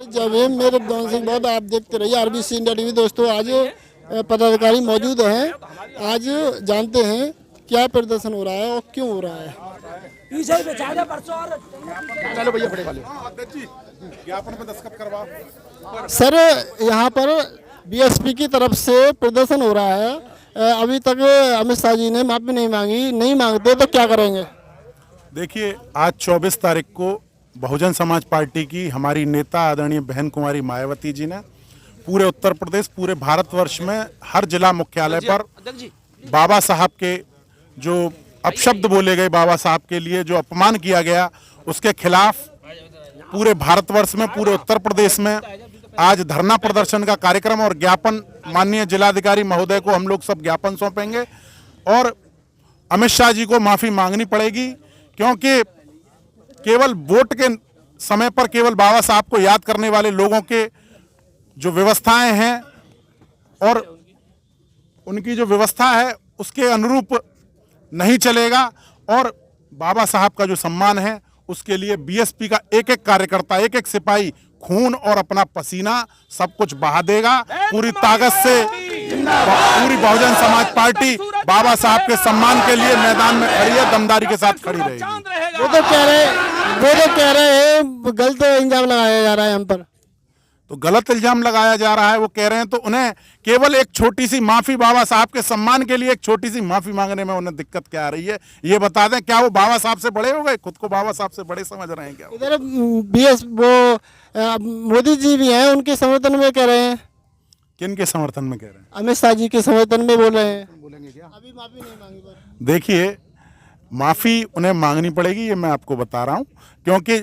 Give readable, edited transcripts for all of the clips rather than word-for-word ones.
जब मेरे बदौन सिंह बहुत आप देखते रहिए आरबीसी इंडिया टीवी। दोस्तों आज पदाधिकारी मौजूद हैं, आज जानते हैं क्या प्रदर्शन हो रहा है और क्यों हो रहा है। चलो भैया बड़े वाले ज्ञापन पे दस्तखत करवा। सर यहाँ पर बीएसपी की तरफ से प्रदर्शन हो रहा है, अभी तक अमित शाह जी ने माफी नहीं मांगी, नहीं मांगते तो क्या करेंगे? देखिए आज 24 तारीख को बहुजन समाज पार्टी की हमारी नेता आदरणीय बहन कुमारी मायावती जी ने पूरे उत्तर प्रदेश, पूरे भारतवर्ष में हर जिला मुख्यालय पर बाबा साहब के जो अपशब्द बोले गए, बाबा साहब के लिए जो अपमान किया गया, उसके खिलाफ पूरे भारतवर्ष में, पूरे उत्तर प्रदेश में आज धरना प्रदर्शन का कार्यक्रम और ज्ञापन माननीय जिलाधिकारी महोदय को हम लोग सब ज्ञापन सौंपेंगे और अमित शाह जी को माफी मांगनी पड़ेगी, क्योंकि केवल वोट के समय पर केवल बाबा साहब को याद करने वाले लोगों के जो व्यवस्थाएं हैं और उनकी जो व्यवस्था है उसके अनुरूप नहीं चलेगा और बाबा साहब का जो सम्मान है उसके लिए बीएसपी का एक एक कार्यकर्ता, एक एक सिपाही खून और अपना पसीना सब कुछ बहा देगा। पूरी ताकत से पूरी बहुजन समाज पार्टी बाबा साहब के सम्मान के लिए मैदान में खड़ी है, दमदारी के साथ खड़ी रहेगी। वो तो कह रहे हैं गलत इल्जाम लगाया जा रहा है हम पर। तो गलत इल्जाम लगाया जा रहा है, वो कह रहे हैं तो उन्हें केवल एक छोटी सी माफी, बाबा साहब के सम्मान के लिए एक छोटी सी माफी मांगने में उन्हें दिक्कत क्या आ रही है ये बता दें। क्या वो बाबा साहब से बड़े हो गए? खुद को बाबा साहब से बड़े समझ रहे हैं क्या? इधर मोदी जी भी हैं, उनके समर्थन में कह रहे हैं। किन के समर्थन में कह रहे हैं? अमित शाह जी के समर्थन में बोल रहे हैं। बोलेंगे क्या? अभी माफी नहीं मांगी पर। देखिए माफी उन्हें मांगनी पड़ेगी, ये मैं आपको बता रहा हूं, क्योंकि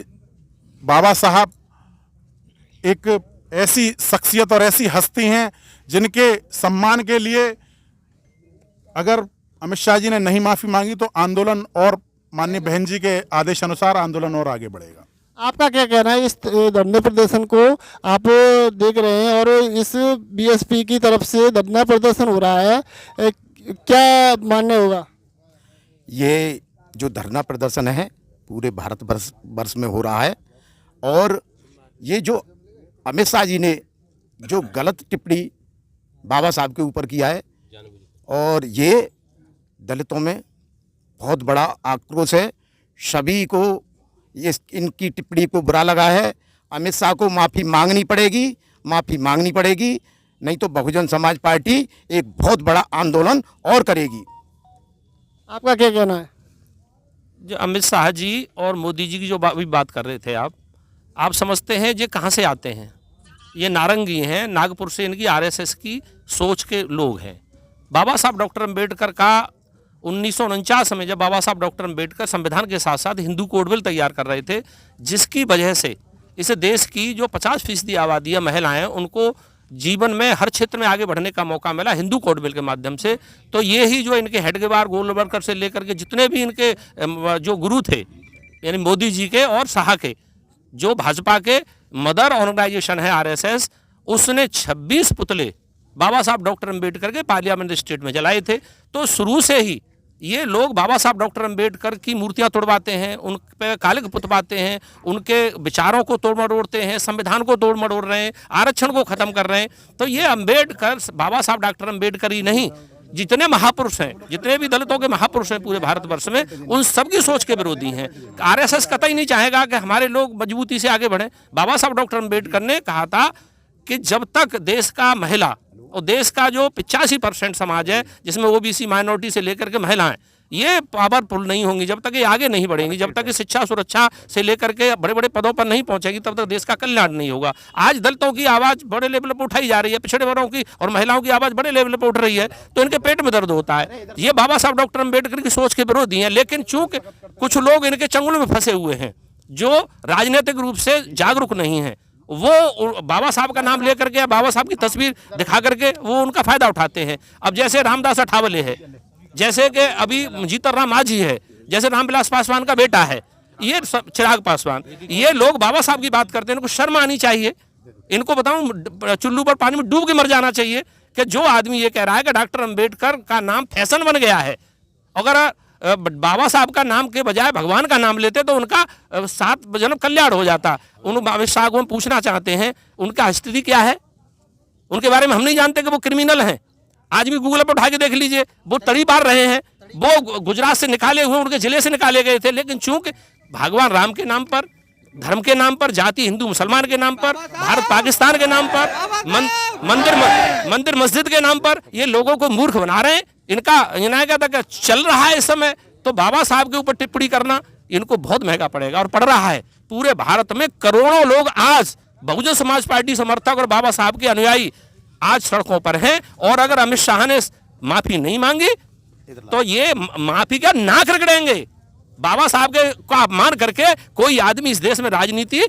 बाबा साहब एक ऐसी शख्सियत और ऐसी हस्ती हैं जिनके सम्मान के लिए अगर अमित शाह जी ने नहीं माफी मांगी तो आंदोलन और माननीय बहन जी के आदेश अनुसार आंदोलन और आगे बढ़ेगा। आपका क्या कहना है? इस धरने प्रदर्शन को आप देख रहे हैं और इस बीएसपी की तरफ से धरना प्रदर्शन हो रहा है, क्या मानने होगा? ये जो धरना प्रदर्शन है पूरे भारत वर्ष में हो रहा है और ये जो अमित शाह जी ने जो गलत टिप्पणी बाबा साहब के ऊपर किया है और ये दलितों में बहुत बड़ा आक्रोश है। सभी को ये इनकी टिप्पणी को बुरा लगा है। अमित शाह को माफ़ी मांगनी पड़ेगी, नहीं तो बहुजन समाज पार्टी एक बहुत बड़ा आंदोलन और करेगी। आपका क्या कहना है? जो अमित शाह जी और मोदी जी की जो अभी बात कर रहे थे आप समझते हैं ये कहाँ से आते हैं? ये नारंगी हैं, नागपुर से इनकी आरएसएस की सोच के लोग हैं। बाबा साहब डॉक्टर अंबेडकर का 1949 में जब बाबा साहब डॉक्टर अंबेडकर संविधान के साथ साथ हिंदू कोड बिल तैयार कर रहे थे, जिसकी वजह से इस देश की जो 50% आबादी है, महिलाएं, उनको जीवन में हर क्षेत्र में आगे बढ़ने का मौका मिला हिंदू कोड बिल के माध्यम से। तो ये ही जो इनके हेडगेवार, गोलवलकर से लेकर के जितने भी इनके जो गुरु थे, यानी मोदी जी के और शाह के, जो भाजपा के मदर ऑर्गेनाइजेशन है आरएसएस, उसने 26 पुतले बाबा साहब डॉक्टर अंबेडकर के पार्लियामेंट स्टेट में जलाए थे। तो शुरू से ही ये लोग बाबा साहब डॉक्टर अंबेडकर की मूर्तियां तोड़वाते हैं, उन पे कालिक पुतवाते हैं, उनके विचारों को तोड़ मरोड़ते हैं, संविधान को तोड़ मरोड़ रहे हैं, आरक्षण को ख़त्म कर रहे हैं। तो ये अंबेडकर, बाबा साहब डॉक्टर अंबेडकर ही नहीं, जितने महापुरुष हैं, जितने भी दलितों के महापुरुष हैं पूरे भारतवर्ष में, उन सबकी सोच के विरोधी हैं। आरएसएस कतई नहीं चाहेगा कि हमारे लोग मजबूती से आगे बढ़ें। बाबा साहब डॉक्टर अंबेडकर ने कहा था कि जब तक देश का महिला और देश का जो 85% समाज है, जिसमें ओबीसी माइनॉरिटी से लेकर के महिलाएं, ये पावरफुल नहीं होंगी, जब तक ये आगे नहीं बढ़ेंगी, जब तक ये शिक्षा सुरक्षा से लेकर के बड़े बड़े पदों पर नहीं पहुंचेगी, तब तक देश का कल्याण नहीं होगा। आज दलितों की आवाज़ बड़े लेवल पर उठाई जा रही है, पिछड़े वर्गों की और महिलाओं की आवाज़ बड़े लेवल पर उठ रही है, तो इनके पेट में दर्द होता है। ये बाबा साहब डॉक्टर अंबेडकर की सोच के विरोधी हैं। लेकिन चूंकि कुछ लोग इनके चंगुल में फंसे हुए हैं, जो राजनीतिक रूप से जागरूक नहीं है, वो बाबा साहब का नाम लेकर के, बाबा साहब की तस्वीर दिखा करके वो उनका फायदा उठाते हैं। अब जैसे रामदास अठावले है, जैसे कि अभी जीतन राम मांझी है, जैसे रामविलास पासवान का बेटा है, ये चिराग पासवान, ये लोग बाबा साहब की बात करते हैं। इनको शर्म आनी चाहिए। इनको बताऊं, चुल्लू पर पानी में डूब के मर जाना चाहिए कि जो आदमी ये कह रहा है कि डॉक्टर अंबेडकर का नाम फैशन बन गया है। अगर बाबा साहब का नाम के बजाय भगवान का नाम लेते तो उनका 7 जन्म कल्याण हो जाता। उन अमित शाह को हम पूछना चाहते हैं उनका स्थिति क्या है, उनके बारे में हम नहीं जानते कि वो क्रिमिनल हैं। आज भी गूगल पर उठा के देख लीजिए, वो तड़ी पार रहे हैं, वो गुजरात से निकाले हुए उनके जिले से निकाले गए थे, लेकिन चूंकि भगवान राम के नाम पर, धर्म के नाम पर, जाति हिंदू मुसलमान के नाम पर, भारत पाकिस्तान के नाम पर, मंदिर मस्जिद के नाम पर ये लोगों को मूर्ख बना रहे हैं। इनका चल रहा है इस समय, तो बाबा साहब के ऊपर टिप्पणी करना इनको बहुत महंगा पड़ेगा और पड़ रहा है। पूरे भारत में करोड़ों लोग आज बहुजन समाज पार्टी समर्थक और बाबा साहब के अनुयायी आज सड़कों पर हैं, और अगर अमित शाह ने माफी नहीं मांगी तो ये माफी का नाक रगड़ेंगे। बाबा साहब के को अपमान करके कोई आदमी इस देश में राजनीति